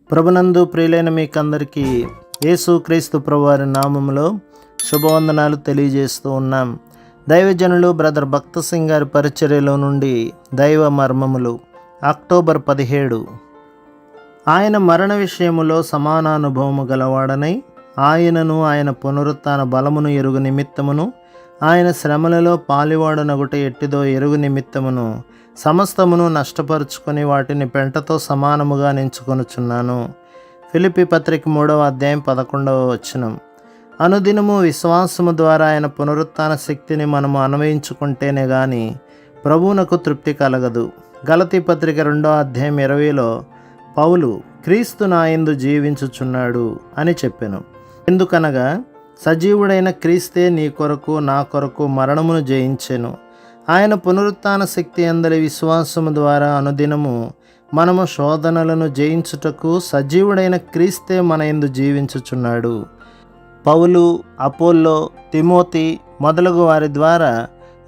ప్రభునందు ప్రియులైన మీకందరికీ యేసుక్రీస్తు ప్రభువారి నామములో శుభవందనాలు తెలియజేస్తూ ఉన్నాం. దైవజనులు బ్రదర్ భక్త సింగ్ గారి పరిచర్యలో నుండి దైవ మర్మములు అక్టోబర్ 17. ఆయన మరణ విషయములో సమానానుభవము గలవాడనై ఆయనను ఆయన పునరుత్థాన బలమును ఎరుగు నిమిత్తమును ఆయన శ్రమలలో పాలివాడనగుట ఎట్టిదో ఎరుగు నిమిత్తమును సమస్తమును నష్టపరుచుకొని వాటిని పెంటతో సమానముగా నించుకొనుచున్నాను. ఫిలిప్పీ పత్రిక 3వ అధ్యాయం 11వ వచనం. అనుదినము విశ్వాసము ద్వారా ఆయన పునరుత్థాన శక్తిని మనము అన్వయించుకుంటేనే గాని ప్రభువునకు తృప్తి కలగదు. గలతీ పత్రిక 2వ అధ్యాయం 20లో పౌలు క్రీస్తు నాయందు జీవించుచున్నాడు అని చెప్పెను. ఎందుకనగా సజీవుడైన క్రీస్తే నీ కొరకు నా కొరకు మరణమును జయించెను. ఆయన పునరుత్థాన శక్తి అందరి విశ్వాసము ద్వారా అనుదినము మనము శోధనలను జయించుటకు సజీవుడైన క్రీస్తే మన యందు జీవించుచున్నాడు. పౌలు, అపోల్లో, తిమోతి మొదలగు వారి ద్వారా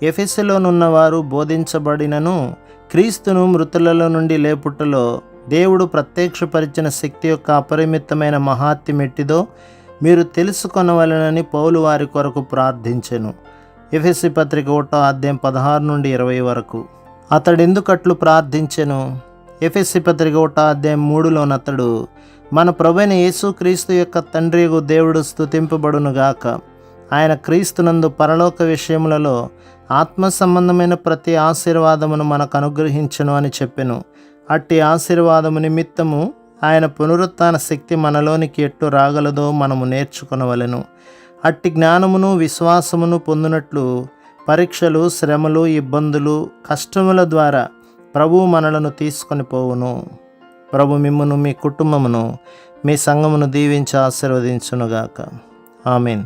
ఎఫెసులోనున్నవారు బోధించబడినను క్రీస్తును మృతులలో నుండి లేపుటలో దేవుడు ప్రత్యక్షపరిచిన శక్తి యొక్క అపరిమితమైన మహాత్మ్యం ఎట్టిదో మీరు తెలుసుకొనవలెనని పౌలు వారి కొరకు ప్రార్థించెను. ఎఫెసీ పత్రిక 1వ అధ్యాయం 16 నుండి 20 వరకు. అతడెందుకట్లు ప్రార్థించెను? ఎఫెసీ పత్రిక 1వ అధ్యాయం 3లోనతడు మన ప్రభువైన యేసుక్రీస్తు యొక్క తండ్రియగు దేవుడు స్తుతింపబడునుగాక. ఆయన క్రీస్తునందు పరలోక విషయములలో ఆత్మ సంబంధమైన ప్రతి ఆశీర్వాదమును మనకు అనుగ్రహించును అని చెప్పెను. అట్టి ఆశీర్వాదము నిమిత్తము ఆయన పునరుత్థాన శక్తి మనలోనికి ఎట్టు రాగలదో మనము నేర్చుకొనవలెను. అట్టి జ్ఞానమును విశ్వాసమును పొందినట్లు పరీక్షలు, శ్రమలు, ఇబ్బందులు, కష్టముల ద్వారా ప్రభువు మనలను తీసుకొని పోవును. ప్రభు మిమ్మును, మీ కుటుంబమును, మీ సంఘమును దీవించి ఆశీర్వదించునుగాక. ఆమేన్.